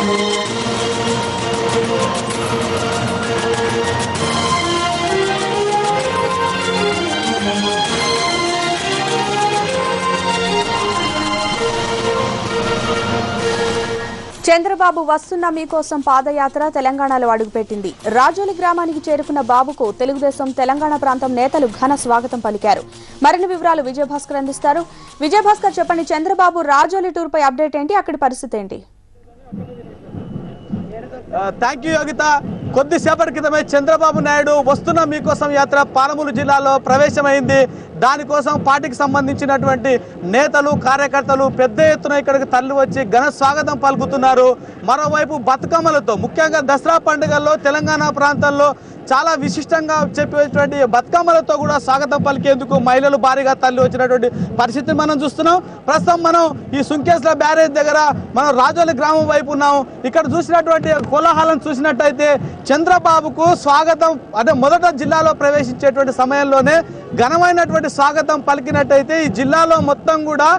చంద్రబాబు వస్తున్న మీకోసం పాదయాత్ర తెలంగాణలో అడుగుపెట్టింది. రాజోలి గ్రామానికి చేరుకున్న బాబుకు తెలుగుదేశం తెలంగాణ ప్రాంతం నేతలు ఘన స్వాగతం పలికారు. మరిన్ని వివరాలు విజయభాస్కర్ అందిస్తారు. విజయభాస్కర్, చెప్పండి, చంద్రబాబు రాజోలి టూర్ పై అప్డేట్ ఏంటి, అక్కడి పరిస్థితి ఏంటి? Thank you Yogitha. కొద్దిసేపటి క్రితమే చంద్రబాబు నాయుడు వస్తున్న మీకోసం యాత్ర పాలమూరు జిల్లాలో ప్రవేశమైంది. దానికోసం పార్టీకి సంబంధించినటువంటి నేతలు కార్యకర్తలు పెద్ద ఎత్తున ఇక్కడికి తరలి వచ్చి ఘన స్వాగతం పలుకుతున్నారు. మరోవైపు బతుకమ్మలతో, ముఖ్యంగా దసరా పండుగల్లో తెలంగాణ ప్రాంతంలో చాలా విశిష్టంగా చెప్పేటువంటి బతుకమ్మలతో కూడా స్వాగతం పలికేందుకు మహిళలు భారీగా తరలి వచ్చినటువంటి పరిస్థితిని మనం చూస్తున్నాం. ప్రస్తుతం మనం ఈ సుంకేశ్ల బ్యారేజ్ దగ్గర మనం రాజోలి గ్రామం వైపు ఉన్నాం. ఇక్కడ చూసినటువంటి కోలాహలం చూసినట్టయితే చంద్రబాబుకు స్వాగతం అంటే మొదట జిల్లాలో ప్రవేశించేటువంటి సమయంలోనే ఘనమైనటువంటి స్వాగతం పలికినట్టయితే ఈ జిల్లాలో మొత్తం కూడా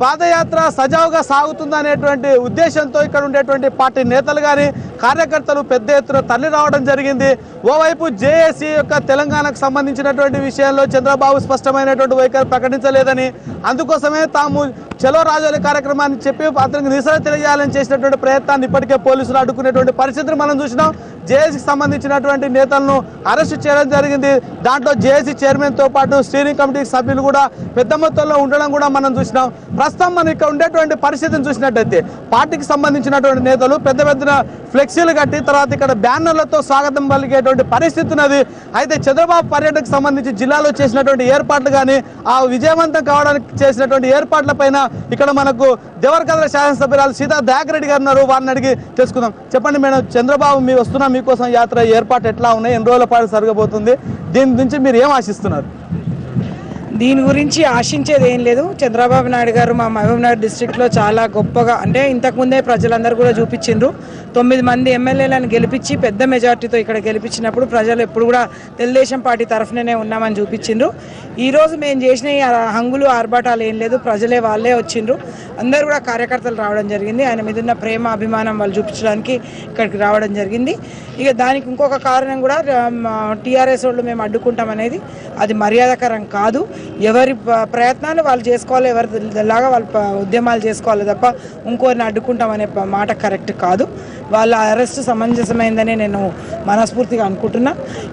పాదయాత్ర సజావుగా సాగుతుందనేటువంటి ఉద్దేశంతో ఇక్కడ ఉండేటువంటి పార్టీ నేతలు కానీ కార్యకర్తలు పెద్ద ఎత్తున తరలి రావడం జరిగింది. ఓవైపు జేఏసీ యొక్క తెలంగాణకు సంబంధించినటువంటి విషయంలో చంద్రబాబు స్పష్టమైనటువంటి వైఖరి ప్రకటించలేదని, అందుకోసమే తాము చలో రాజోలి కార్యక్రమాన్ని చెప్పి అతనికి నిరసన తెలియజేయాలని చేసినటువంటి ప్రయత్నాన్ని ఇప్పటికే పోలీసులు అడ్డుకునేటువంటి పరిస్థితిని మనం చూసినాం. జేఏసీకి సంబంధించినటువంటి నేతలను అరెస్టు చేయడం జరిగింది. దాంట్లో జేఏసీ చైర్మన్ తో పాటు స్టీరింగ్ కమిటీ సభ్యులు కూడా పెద్ద మొత్తంలో ఉండడం కూడా మనం చూసినాం. ప్రస్తుతం మనం ఇక్కడ ఉండేటువంటి పరిస్థితిని చూసినట్టయితే పార్టీకి సంబంధించినటువంటి నేతలు పెద్ద పెద్ద ఫ్లెక్సీలు కట్టి తర్వాత ఇక్కడ బ్యానర్లతో స్వాగతం పలికేటువంటి పరిస్థితి ఉన్నది. అయితే చంద్రబాబు పర్యటనకు సంబంధించి జిల్లాలో చేసినటువంటి ఏర్పాట్లు కానీ ఆ విజయవంతం కావడానికి చేసినటువంటి ఏర్పాట్ల పైన ఇక్కడ మనకు దేవరకద్ర శాసనసభ్యురాలు సీతా దయాకర్ రెడ్డి గారు ఉన్నారు. వారిని అడిగి తెలుసుకుందాం. చెప్పండి మేడం, చంద్రబాబు మీ వస్తున్న మీకోసం యాత్ర ఏర్పాటు ఎట్లా ఉన్నాయి, ఎన్ని రోజుల పాటు జరగబోతుంది, దీని నుంచి మీరు ఏం ఆశిస్తున్నారు? దీని గురించి ఆశించేది ఏం లేదు. చంద్రబాబు నాయుడు గారు మా మహబూబ్నగర్ డిస్ట్రిక్ట్లో చాలా గొప్పగా, అంటే ఇంతకుముందే ప్రజలందరూ కూడా చూపించిండ్రు. 9 మంది ఎమ్మెల్యేలను గెలిపించి పెద్ద మెజార్టీతో ఇక్కడ గెలిపించినప్పుడు ప్రజలు ఎప్పుడు కూడా తెలుగుదేశం పార్టీ తరఫునే ఉన్నామని చూపించిండ్రు. ఈరోజు మేము చేసిన హంగులు ఆర్భాటాలు ఏం లేదు, ప్రజలే వాళ్ళే వచ్చిండ్రు. అందరూ కూడా కార్యకర్తలు రావడం జరిగింది. ఆయన మీద ఉన్న ప్రేమ అభిమానం వాళ్ళు చూపించడానికి ఇక్కడికి రావడం జరిగింది. ఇక దానికి ఇంకొక కారణం కూడా టీఆర్ఎస్ వాళ్ళు మేము అడ్డుకుంటామనేది అది మర్యాదకరం కాదు. ఎవరి ప్రయత్నాలు వాళ్ళు చేసుకోవాలి, ఎవరిలాగా వాళ్ళు ఉద్యమాలు చేసుకోవాలి తప్ప ఇంకోరిని అడ్డుకుంటామనే మాట కరెక్ట్ కాదు. వాళ్ళ అరెస్ట్ సమంజసమైందని నేను మనస్ఫూర్తిగా అనుకుంటున్నా.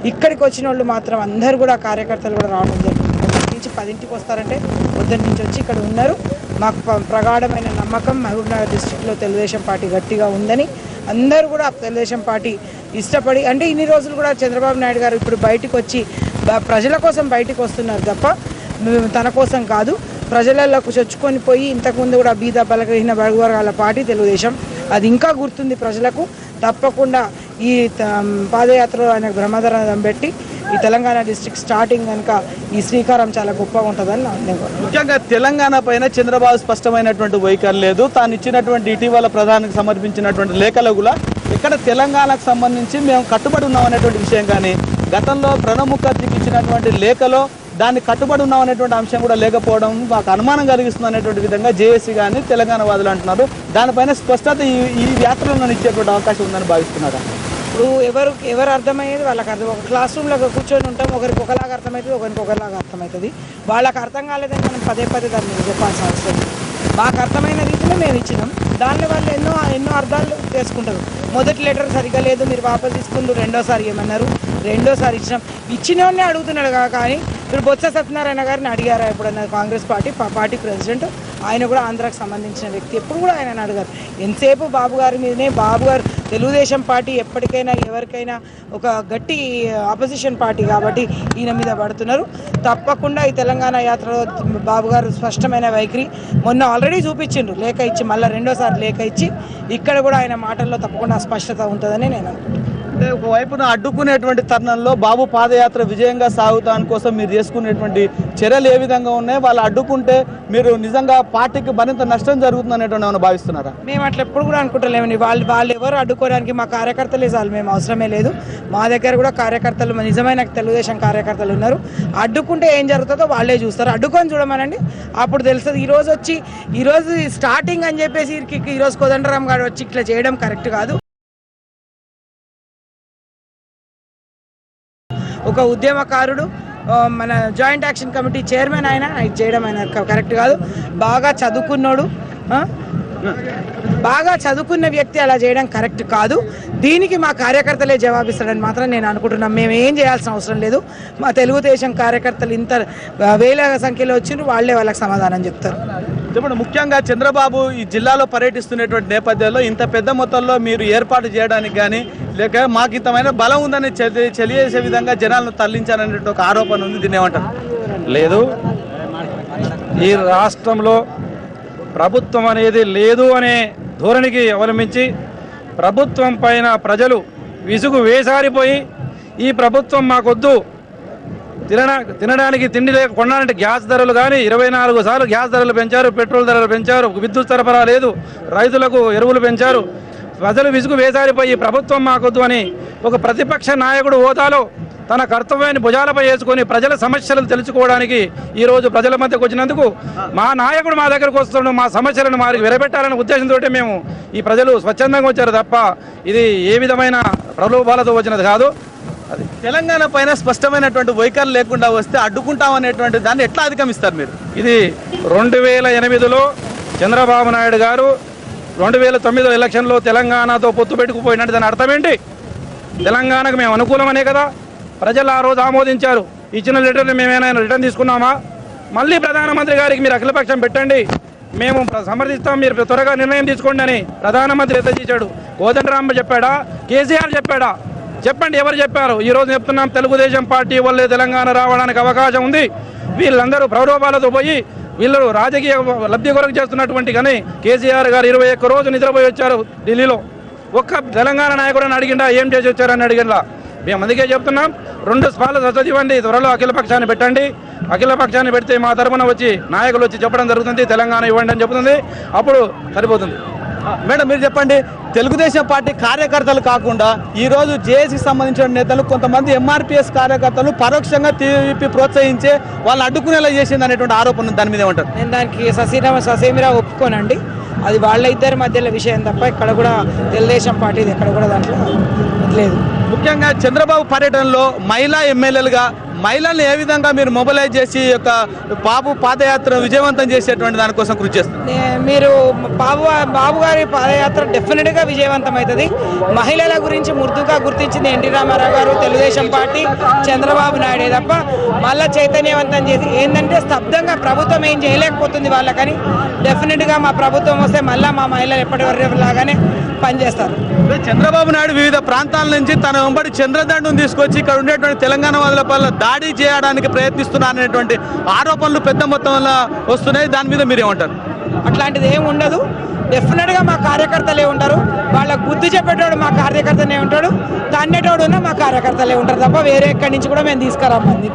ఇక్కడికి వచ్చిన వాళ్ళు మాత్రం అందరూ కూడా కార్యకర్తలు కూడా రావడం జరిగింది. 10ంటికి వస్తారంటే పొద్దున్న నుంచి వచ్చి ఇక్కడ ఉన్నారు. మాకు ప్రగాఢమైన నమ్మకం మహబూబ్నగర్ డిస్ట్రిక్ట్లో తెలుగుదేశం పార్టీ గట్టిగా ఉందని, అందరూ కూడా తెలుగుదేశం పార్టీ ఇష్టపడి, అంటే ఇన్ని రోజులు కూడా చంద్రబాబు నాయుడు గారు ఇప్పుడు బయటకు వచ్చి ప్రజల కోసం బయటకు వస్తున్నారు తప్ప తన కోసం కాదు. ప్రజలకు చొచ్చుకొని పోయి ఇంతకుముందు కూడా బీద బలహీన వర్గాల పార్టీ తెలుగుదేశం, అది ఇంకా గుర్తుంది ప్రజలకు. తప్పకుండా ఈ పాదయాత్రలో ఆయన బ్రహ్మధరం పెట్టి ఈ తెలంగాణ డిస్ట్రిక్ట్ స్టార్టింగ్ కనుక ఈ శ్రీకారం చాలా గొప్పగా ఉంటుందని ముఖ్యంగా తెలంగాణ పైన చంద్రబాబు స్పష్టమైనటువంటి వైఖరి లేదు. తాను ఇచ్చినటువంటి ఇటీవల ప్రధానికి సమర్పించినటువంటి లేఖలో కూడా ఇక్కడ తెలంగాణకు సంబంధించి మేము కట్టుబడి ఉన్నాం అనేటువంటి విషయం కానీ, గతంలో ప్రణబ్ ముఖర్జీకి ఇచ్చినటువంటి లేఖలో దాన్ని కట్టుబడి ఉన్నాం అనేటువంటి అంశం కూడా లేకపోవడం మాకు అనుమానం కలిగిస్తుంది అనేటువంటి విధంగా జేఏసీ కానీ తెలంగాణ వాదులు అంటున్నారు. దానిపైన స్పష్టత ఈ యాత్రలో ఇచ్చేటువంటి అవకాశం ఉందని భావిస్తున్నారా? ఇప్పుడు ఎవరు అర్థమయ్యేది వాళ్ళకి అర్థం. ఒక క్లాస్ రూమ్లో కూర్చొని ఉంటాం, ఒకరికి ఒకలాగా అర్థమవుతుంది, ఒకరికి ఒకలాగా అర్థమవుతుంది. వాళ్ళకి అర్థం కాలేదని మనం పదే దాన్ని చెప్పాల్సిన అవసరం. మాకు అర్థమైన రీతిలో మేము ఇచ్చినాం. దాన్ని వాళ్ళు ఎన్నో అర్థాలు చేసుకుంటారు. మొదటి లెటర్ సరిగ్గా లేదు, మీరు వాపస్ తీసుకుంటూ రెండోసారి ఏమన్నారు, రెండోసారి ఇచ్చినోనే అడుగుతున్నాడు. కానీ ఇప్పుడు బొత్స సత్యనారాయణ గారిని అడిగారా ఎప్పుడన్నా? కాంగ్రెస్ పార్టీ ప్రెసిడెంట్, ఆయన కూడా ఆంధ్రాకి సంబంధించిన వ్యక్తి, ఎప్పుడు కూడా ఆయన అడిగారు. ఎంతసేపు బాబు గారి మీదనే. బాబు గారు తెలుగుదేశం పార్టీ ఎప్పటికైనా ఎవరికైనా ఒక గట్టి ఆపోజిషన్ పార్టీ కాబట్టి ఈయన మీద పడుతున్నారు. తప్పకుండా ఈ తెలంగాణ యాత్రలో బాబు గారు స్పష్టమైన వైఖరి మొన్న ఆల్రెడీ చూపించిండ్రు, లేఖ ఇచ్చి, మళ్ళీ రెండోసారి లేఖ ఇచ్చి ఇక్కడ కూడా ఆయన మాటల్లో తప్పకుండా స్పష్టత ఉంటుందని నేను అనుకుంటున్నాను. ఒకవైపున అడ్డుకునేటువంటి తరుణంలో బాబు పాదయాత్ర విజయంగా సాగుతాని కోసం మీరు చేసుకునేటువంటి చర్యలు ఏ విధంగా ఉన్నాయి? వాళ్ళు అడ్డుకుంటే మీరు నిజంగా పార్టీకి మరింత నష్టం జరుగుతుంది అనేటువంటి ఏమైనా భావిస్తున్నారా? మేము అట్లా ఎప్పుడు కూడా అనుకుంటలేమండి. వాళ్ళు ఎవరు అడ్డుకోవడానికి మా కార్యకర్తలే చాలు, మేము అవసరమే లేదు. మా దగ్గర కూడా కార్యకర్తలు, నిజమైన తెలుగుదేశం కార్యకర్తలు ఉన్నారు. అడ్డుకుంటే ఏం జరుగుతుందో వాళ్ళే చూస్తారు. అడ్డుకొని చూడమనండి, అప్పుడు తెలుస్తుంది. ఈరోజు స్టార్టింగ్ అని చెప్పేసి ఈరోజు కోదండరామ్ గారు వచ్చి ఇట్లా చేయడం కరెక్ట్ కాదు. ఒక ఉద్యమకారుడు, మన జాయింట్ యాక్షన్ కమిటీ చైర్మన్ ఆయన చేయడం ఆయన కరెక్ట్ కాదు. బాగా చదువుకున్న వ్యక్తి అలా చేయడం కరెక్ట్ కాదు. దీనికి మా కార్యకర్తలే జవాబిస్తాడని మాత్రం నేను అనుకుంటున్నాను. మేము ఏం చేయాల్సిన అవసరం లేదు. మా తెలుగుదేశం కార్యకర్తలు ఇంత వేల సంఖ్యలో వచ్చిండ్రు, వాళ్ళే వాళ్ళకి సమాధానం చెప్తారు. ఇప్పుడు ముఖ్యంగా చంద్రబాబు ఈ జిల్లాలో పర్యటిస్తున్నటువంటి నేపథ్యంలో ఇంత పెద్ద మొత్తంలో మీరు ఏర్పాటు చేయడానికి కానీ లేక మాకు ఇంతమైన బలం ఉందని తెలియజేసే విధంగా జనాలను తరలించాలనే ఒక ఆరోపణ ఉంది. దీన్ని ఏమంటారు? లేదు, ఈ రాష్ట్రంలో ప్రభుత్వం అనేది లేదు అనే ధోరణికి అవలంబించి ప్రభుత్వం పైన ప్రజలు విసుగు వేసారిపోయి ఈ ప్రభుత్వం మాకొద్దు, తినడానికి తిండి లేక కొనాలంటే గ్యాస్ ధరలు కానీ 24 సార్లు గ్యాస్ ధరలు పెంచారు, పెట్రోల్ ధరలు పెంచారు, విద్యుత్ సరఫరా లేదు, రైతులకు ఎరువులు పెంచారు. ప్రజలు విసుగు వేసారిపోయి ప్రభుత్వం మాకొద్దు అని ఒక ప్రతిపక్ష నాయకుడు హోదాలో తన కర్తవ్యాన్ని భుజాలపై వేసుకొని ప్రజల సమస్యలను తెలుసుకోవడానికి ఈరోజు ప్రజల మధ్యకు వచ్చినందుకు మా నాయకుడు మా దగ్గరకు వస్తున్నాడు. మా సమస్యలను వారికి విరబెట్టాలనే ఉద్దేశంతో మేము ఈ ప్రజలు స్వచ్ఛందంగా వచ్చారు తప్ప ఇది ఏ విధమైన ప్రలోభాలతో వచ్చినది కాదు. అది తెలంగాణ పైన స్పష్టమైనటువంటి వైఖరి లేకుండా వస్తే అడ్డుకుంటామనేటువంటి దాన్ని ఎట్లా అధిగమిస్తారు మీరు? ఇది 2008లో చంద్రబాబు నాయుడు గారు 2009 ఎలక్షన్లో తెలంగాణతో పొత్తు పెట్టుకుపోయినట్టు దాని అర్థం ఏంటి? తెలంగాణకు మేము అనుకూలమనే కదా ప్రజలు ఆ రోజు ఆమోదించారు. ఇచ్చిన లెటర్ని మేమేమైనా రిటర్న్ తీసుకున్నామా? మళ్ళీ ప్రధానమంత్రి గారికి మీరు అఖిలపక్షం పెట్టండి, మేము సమర్థిస్తాం, మీరు త్వరగా నిర్ణయం తీసుకోండి అని ప్రధానమంత్రి ఎత్త చేశాడు. కోదండరామ్ చెప్పాడా? కేసీఆర్ చెప్పాడా? చెప్పండి, ఎవరు చెప్పారు? ఈరోజు చెప్తున్నాం, తెలుగుదేశం పార్టీ వల్లే తెలంగాణ రావడానికి అవకాశం ఉంది. వీళ్ళందరూ ప్రలోభాలతో పోయి వీళ్ళు రాజకీయ లబ్ధి కొరకు చేస్తున్నటువంటి కానీ కేసీఆర్ గారు 21 రోజు నిద్రపోయి వచ్చారు ఢిల్లీలో. ఒక్క తెలంగాణ నాయకుడిని అడిగిండా ఏం చేసి వచ్చారని అడిగినలా. మేము అందుకే చెప్తున్నాం, 2 స్పాలు ఇవ్వండి, త్వరలో అఖిల పక్షాన్ని పెట్టండి. అఖిల పక్షాన్ని పెడితే మా తరఫున వచ్చి నాయకులు వచ్చి చెప్పడం జరుగుతుంది, తెలంగాణ ఇవ్వండి అని చెప్తుంది, అప్పుడు సరిపోతుంది. మేడం మీరు చెప్పండి, తెలుగుదేశం పార్టీ కార్యకర్తలు కాకుండా ఈరోజు జేఏసీకి సంబంధించిన నేతలు కొంతమంది ఎంఆర్పీఎస్ కార్యకర్తలు పరోక్షంగా టీడీపీ ప్రోత్సహించే వాళ్ళు అడ్డుకునేలా చేసింది అనేటువంటి ఆరోపణ, దాని మీద ఏమంటారు? నేను దానికి ససేమిరా ఒప్పుకోనండి. అది వాళ్ళ ఇద్దరి మధ్యలో విషయం తప్ప ఇక్కడ కూడా తెలుగుదేశం పార్టీది ఎక్కడ కూడా దాంట్లో లేదు. ముఖ్యంగా చంద్రబాబు పర్యటనలో మహిళా ఎమ్మెల్యేలుగా మహిళల్ని ఏ విధంగా మీరు మొబిలైజ్ చేసి యొక్క బాబు పాదయాత్ర విజయవంతం చేసేటువంటి దానికోసం కృషి చేస్తారు? మీరు బాబు గారి పాదయాత్ర డెఫినెట్గా విజయవంతం అవుతుంది. మహిళల గురించి మృదుగా గుర్తించింది ఎన్టీ రామారావు గారు, తెలుగుదేశం పార్టీ, చంద్రబాబు నాయుడే తప్ప మళ్ళీ చైతన్యవంతం చేసి ఏంటంటే స్తబ్దంగా ప్రభుత్వం ఏం చేయలేకపోతుంది వాళ్ళకని డెఫినెట్గా మా ప్రభుత్వం వస్తే మళ్ళీ మా మహిళలు ఎప్పటివరలాగానే పనిచేస్తారు. చంద్రబాబు నాయుడు వివిధ ప్రాంతాల నుంచి తన వెంబడి చంద్రదండును తీసుకొచ్చి ఇక్కడ ఉండేటువంటి తెలంగాణ వాళ్ళ పట్ల దాడి చేయడానికి ప్రయత్నిస్తున్నారనేటువంటి ఆరోపణలు పెద్ద మొత్తంలో వస్తున్నాయి. దాని మీద మీరేమంటారు? అట్లాంటిది ఏమి ఉండదు. డెఫినెట్గా మా కార్యకర్తలే ఉంటారు. వాళ్ళకు బుద్ధి చెప్పేటోడు మా కార్యకర్తనే ఉంటాడు, తన్నేటోడు ఉన్న మా కార్యకర్తలే ఉంటారు తప్ప వేరే ఎక్కడి నుంచి కూడా మేము తీసుకురామంది.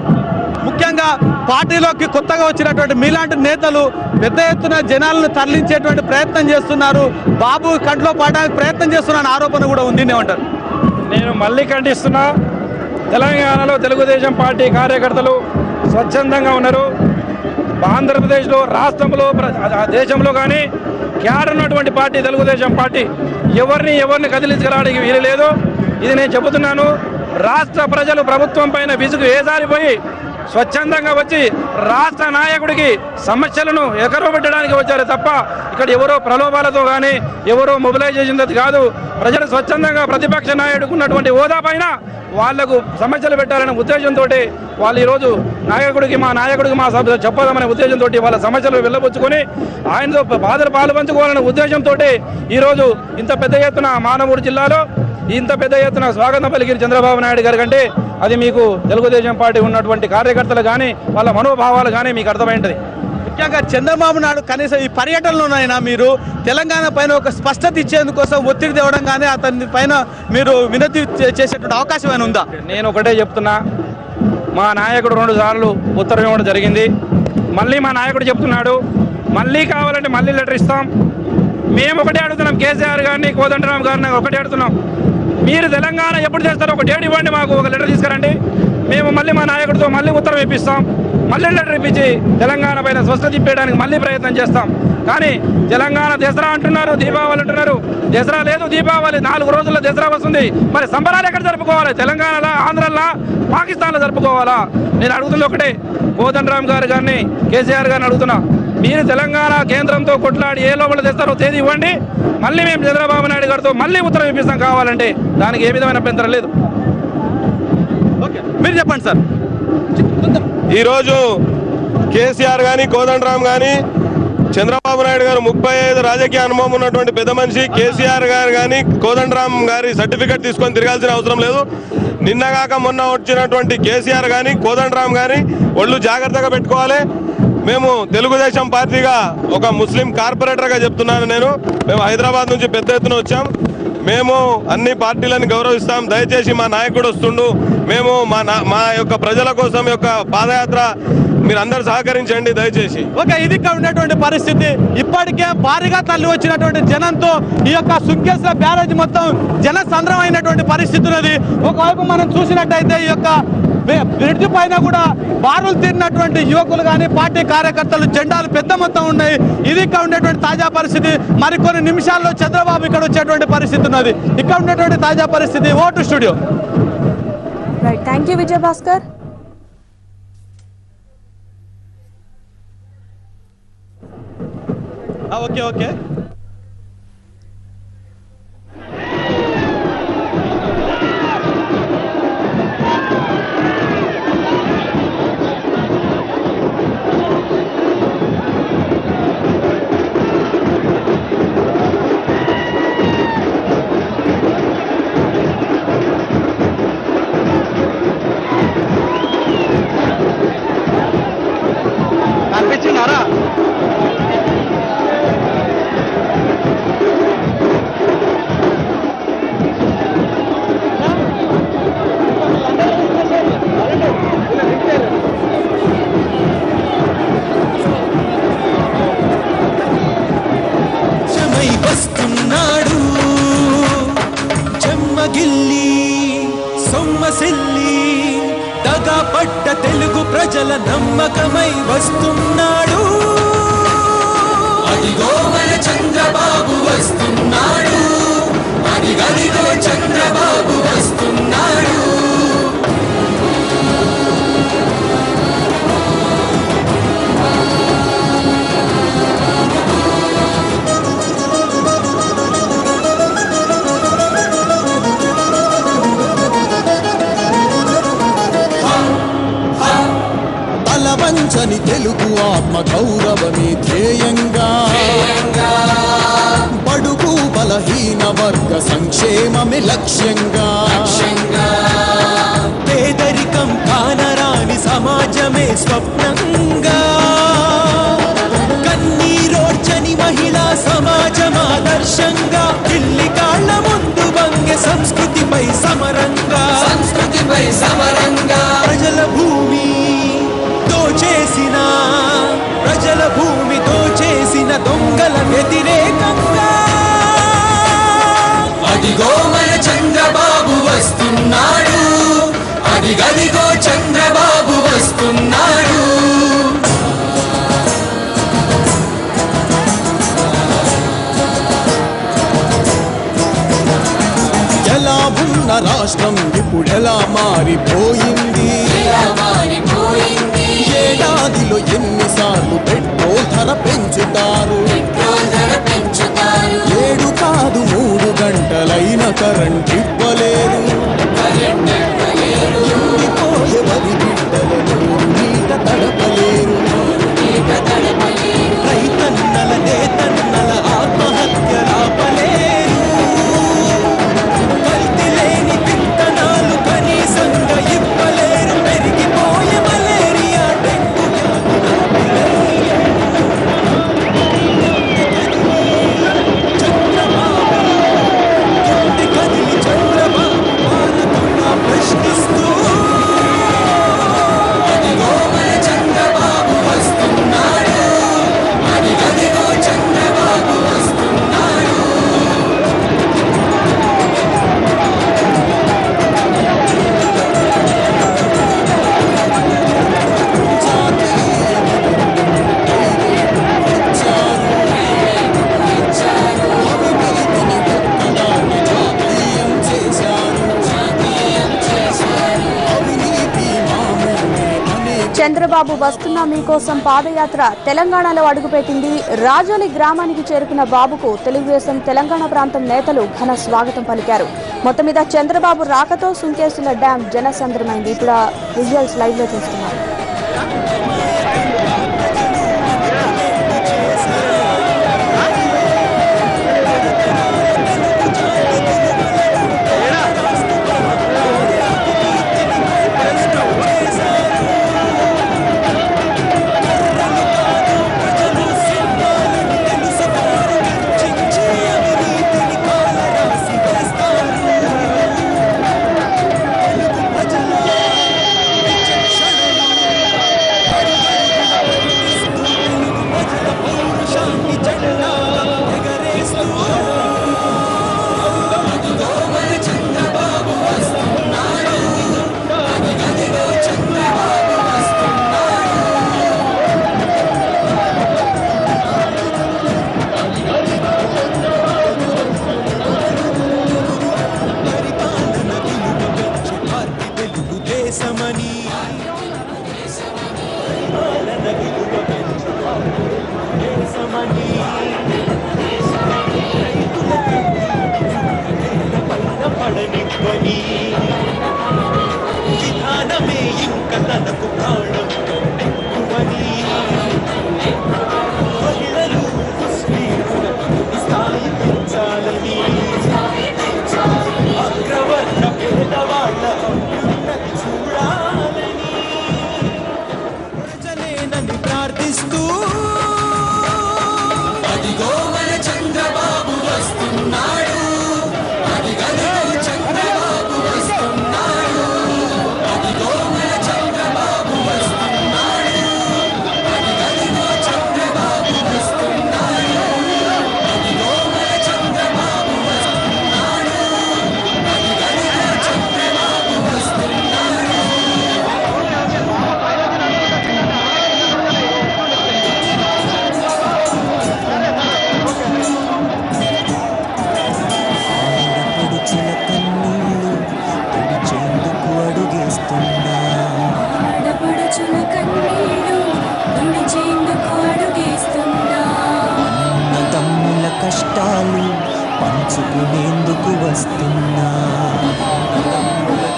ముఖ్యంగా పార్టీలోకి కొత్తగా వచ్చినటువంటి మీలాంటి నేతలు పెద్ద ఎత్తున జనాలను తరలించేటువంటి ప్రయత్నం చేస్తున్నారు, బాబు కంట్లో పడడానికి ప్రయత్నం చేస్తున్న ఆరోపణ కూడా ఉంది. ఏమంటారు? నేను మళ్ళీ ఖండిస్తున్నా. తెలంగాణలో తెలుగుదేశం పార్టీ కార్యకర్తలు స్వచ్ఛందంగా ఉన్నారు. ఆంధ్రప్రదేశ్లో, రాష్ట్రంలో, దేశంలో కానీ క్యాడర్ ఉన్నటువంటి పార్టీ తెలుగుదేశం పార్టీ. ఎవరిని కదిలించడానికి వీలు లేదు. ఇది నేను చెబుతున్నాను. రాష్ట్ర ప్రజలు ప్రభుత్వం పైన విసుగు వేసారిపోయి స్వచ్ఛందంగా వచ్చి రాష్ట్ర నాయకుడికి సమస్యలను ఎగరబెట్టడానికి వచ్చారు తప్ప ఇక్కడ ఎవరో ప్రలోభాలతో కానీ ఎవరో మొబిలైజేషన్ కాదు. ప్రజలు స్వచ్ఛందంగా ప్రతిపక్ష నాయకుడికి ఉన్నటువంటి హోదా పైన వాళ్లకు సమస్యలు పెట్టాలనే ఉద్దేశంతో వాళ్ళు ఈరోజు మా నాయకుడికి మా సభ్యులు చెప్పదామనే ఉద్దేశంతో వాళ్ళ సమస్యలు వెళ్ళబుచ్చుకొని ఆయనతో బాధలు పాలు పంచుకోవాలనే ఉద్దేశంతో ఈరోజు ఇంత పెద్ద ఎత్తున మానవూరు జిల్లాలో ఇంత పెద్ద ఎత్తున స్వాగతం పలికిన చంద్రబాబు నాయుడు గారి కంటే అది మీకు తెలుగుదేశం పార్టీ ఉన్నటువంటి కార్యకర్తలు కానీ వాళ్ళ మనోభావాలు కానీ మీకు అర్థమైంటది. ముఖ్యంగా చంద్రబాబు నాయుడు కనీసం ఈ పర్యటనలోనైనా మీరు తెలంగాణ పైన ఒక స్పష్టత ఇచ్చేందుకోసం ఒత్తిడి తేవడం కానీ అతని పైన మీరు వినతి చేసేటువంటి అవకాశం ఏమైనా ఉందా? నేను ఒకటే చెప్తున్నా, మా నాయకుడు 2 సార్లు ఉత్తరం ఇవ్వడం జరిగింది. మళ్ళీ మా నాయకుడు చెప్తున్నాడు, మళ్ళీ కావాలంటే మళ్ళీ లెటర్ ఇస్తాం. మేము ఒకటే అడుగుతున్నాం, కేసీఆర్ గారిని కోదండరామ్ గారిని ఒకటే అడుగుతున్నాం, మీరు తెలంగాణ ఎప్పుడు చేస్తారో ఒక డేట్ ఇవ్వండి, మాకు ఒక లెటర్ తీసుకురండి. మేము మళ్ళీ మా నాయకుడితో మళ్ళీ ఉత్తరం ఇప్పిస్తాం, మళ్ళీ లెటర్ ఇప్పించి తెలంగాణ పైన స్వస్థత ఇప్పేయడానికి మళ్ళీ ప్రయత్నం చేస్తాం. కానీ తెలంగాణ దసరా అంటున్నారు, దీపావళి అంటున్నారు. దసరా లేదు, దీపావళి 4 రోజుల్లో దసరా వస్తుంది. మరి సంబరాలు ఎక్కడ జరుపుకోవాలి? తెలంగాణలో, ఆంధ్రలో, పాకిస్తాన్లో జరుపుకోవాలా? నేను అడుగుతుంది ఒకటే, కోదండరామ్ గారు కానీ కేసీఆర్ గారిని అడుగుతున్నా, మీరు తెలంగాణ కేంద్రంతో కొట్లాడి ఏ లోపల తెస్తారో తేదీ ఇవ్వండి, మళ్ళీ మేము చంద్రబాబు నాయుడు గారితో మళ్ళీ ఉత్తరం ఇప్పిస్తాం కావాలంటే. దానికి ఏ విధమైన అభ్యంతరం లేదు. ఓకే, మీరు చెప్పండి సార్. ఈరోజు కేసీఆర్ కానీ కోదండరామ్ కానీ చంద్రబాబు నాయుడు గారు 35 రాజకీయ అనుభవం ఉన్నటువంటి పెద్ద మనిషి కేసీఆర్ గారు కానీ కోదండరామ్ గారి సర్టిఫికెట్ తీసుకొని తిరగాల్సిన అవసరం లేదు. నిన్నగాక మొన్న వచ్చినటువంటి కేసీఆర్ కానీ కోదండరామ్ గాని ఒళ్ళు జాగ్రత్తగా పెట్టుకోవాలి. మేము తెలుగుదేశం పార్టీగా ఒక ముస్లిం కార్పొరేటర్గా చెప్తున్నాను. మేము హైదరాబాద్ నుంచి పెద్ద ఎత్తున వచ్చాం. మేము అన్ని పార్టీలను గౌరవిస్తాం. దయచేసి మా నాయకుడు వస్తుండు, మేము మా యొక్క ప్రజల కోసం యొక్క పాదయాత్ర మీరు అందరు సహకరించండి దయచేసి. ఓకే, ఇది ఉన్నటువంటి పరిస్థితి. ఇప్పటికే భారీగా తల్లి వచ్చినటువంటి జనంతో ఈ యొక్క సుంకేశ్వర బ్యారేజ్ మొత్తం జన సంద్రం అయినటువంటి పరిస్థితి ఉన్నది. ఒకవైపు మనం చూసినట్టయితే ఈ యొక్క బ్రిడ్జ్ పైన కూడా బారులు తీరినటువంటి యువకులు కానీ పార్టీ కార్యకర్తలు జెండాలు పెద్ద మొత్తం ఉన్నాయి. ఇది ఇక్కడ ఉండేటువంటి తాజా పరిస్థితి. మరికొన్ని నిమిషాల్లో చంద్రబాబు ఇక్కడ వచ్చేటువంటి పరిస్థితి ఉన్నది. ఇక్కడ ఉండేటువంటి తాజా పరిస్థితి. ఓటు studio. Right, thank you Vijay Bhaskar. Okay okay కనిపించినారా? వస్తున్నాడు చెమ్మగిల్లి సొమ్మసిల్లి దగా పడ్డ తెలుగు ప్రజల నమ్మకమై వస్తున్నాడు. అదిగో మన చంద్రబాబు వస్తున్నాడు, అదిగదిగో చంద్రబాబు వస్తున్నాడు. తలవంచని తెలుగు ఆత్మ గౌరవమే ధ్యేయంగా, బడుగు బలహీన వర్గ సంక్షేమమే లక్ష్యంగా, పేదరికం కానరాని సమాజమే స్వప్నంగా, కన్నీరోడ్చని మహిళా సమాజం ఆదర్శంగా, ఢిల్లీ కాళ్ళ ముందు వంగే సంస్కృతిపై సమరంగా, ప్రజల భూమి ప్రజల భూమితో చేసిన దొంగల వ్యతిరేకంగా, అదిగో మన చంద్రబాబు వస్తున్నాడు, అదిగదిగో చంద్రబాబు వస్తున్నాడు. ఎలా ఉన్న రాష్ట్రం ఇప్పుడెలా మారిపోయింది, ఏడాదిలో ఎన్నిసార్లు పెట్రోల్ ధర పెంచుతారు, 7 కాదు 3 గంటలైన కరెంట్ ఇవ్వలేరు, ఎండిపోయే వరి బిడ్డలను నీట తడపలేరు, రైతన్నల నేతన్నల ఆత్మహత్యలాపలేరు, కల్తీ లేని విత్తనాలు కనీసంగా ఇవ్వలేరు, పెరిగిపోయే మలేరియా డెంగ్యూ చంద్రబాబు వస్తున్న మీకోసం పాదయాత్ర తెలంగాణలో అడుగుపెట్టింది. రాజోలి గ్రామానికి చేరుకున్న బాబుకు తెలుగుదేశం తెలంగాణ ప్రాంతం నేతలు ఘన స్వాగతం పలికారు. మొత్తం మీద చంద్రబాబు రాకతో సుంకేసుల డ్యాం జనసంద్రమైంది. ఇప్పుడు విజువల్స్ లైవ్ లో చూస్తున్నారు.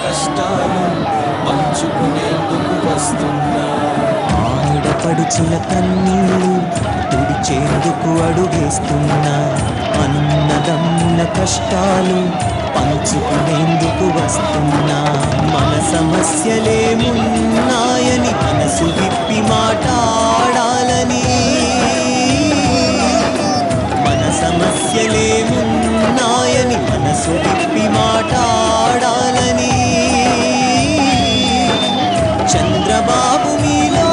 కష్టాలు పంచుకునేందుకు వస్తున్నా ఆడపడుచుల కన్నీళ్ళు తుడిచేందుకు అడుగేస్తున్నా అన్నదమ్ముల కష్టాలు పంచుకునేందుకు వస్తున్నా మన సమస్యలేమున్నాయని మనసు విప్పి మాట్లాడాలని సమస్యలేమున్నాయని మనసు విప్పి మాట్లాడాలని చంద్రబాబు మీలో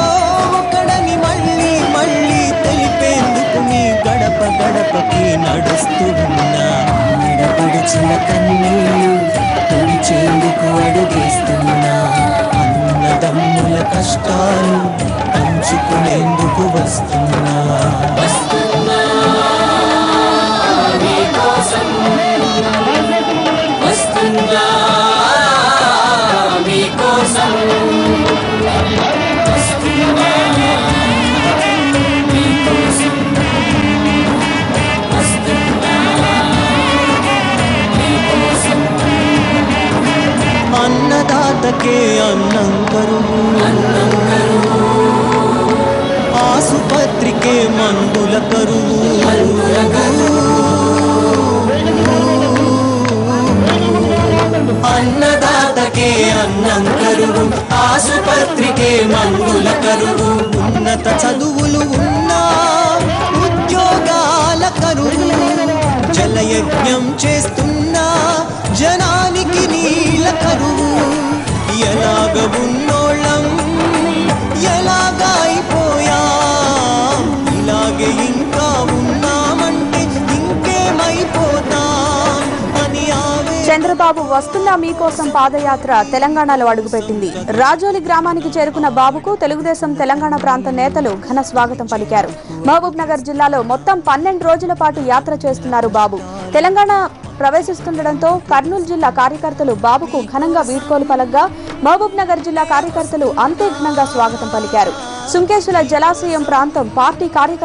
ఒకడని మళ్ళీ మళ్ళీ తెలిపేందుకు మీ గడప గడపకి నడుస్తూ ఉన్నా ఆడపడుచుల కన్నీళ్ళు తుడిచేందుకు అడుగేస్తున్నా అన్నదమ్ముల కష్టాలు పంచుకునేందుకు వస్తున్నా అన్నదాతకే అన్నం కరువు ఆసుపత్రికే మందుల కరువు అన్నదాతకే అన్నం కరువు ఆసుపత్రికే మందుల కరువు ఉన్నత చదువులు ఉన్నా ఉద్యోగాల కరువు జలయజ్ఞం చేస్తున్నా జనానికి నీళ్ళ కరువు ఎలాగ ఉన్నోళ్ళం ఎలాగ అయిపోయాం ఇలాగే ఇంకా ఉన్నామంటే ఇంకేమైపోతాం అని చంద్రబాబు వస్తున్న మీకోసం పాదయాత్ర తెలంగాణలో అడుగుపెట్టింది. రాజోలి గ్రామానికి చేరుకున్న బాబుకు తెలుగుదేశం తెలంగాణ ప్రాంత నేతలు ఘన స్వాగతం పలికారు. మహబూబ్ నగర్ జిల్లాలో మొత్తం 12 రోజుల పాటు యాత్ర చేస్తున్నారు బాబు. తెలంగాణ ప్రవేశిస్తుండటంతో కర్నూలు జిల్లా కార్యకర్తలు బాబుకు ఘనంగా వీడ్కోలు పలగ్గా మహబూబ్ నగర్ జిల్లా కార్యకర్తలు అంతే ఘనంగా స్వాగతం పలికారు. సుంకేశ్వర జలాశయం ప్రాంతం పార్టీ కార్యకర్తలు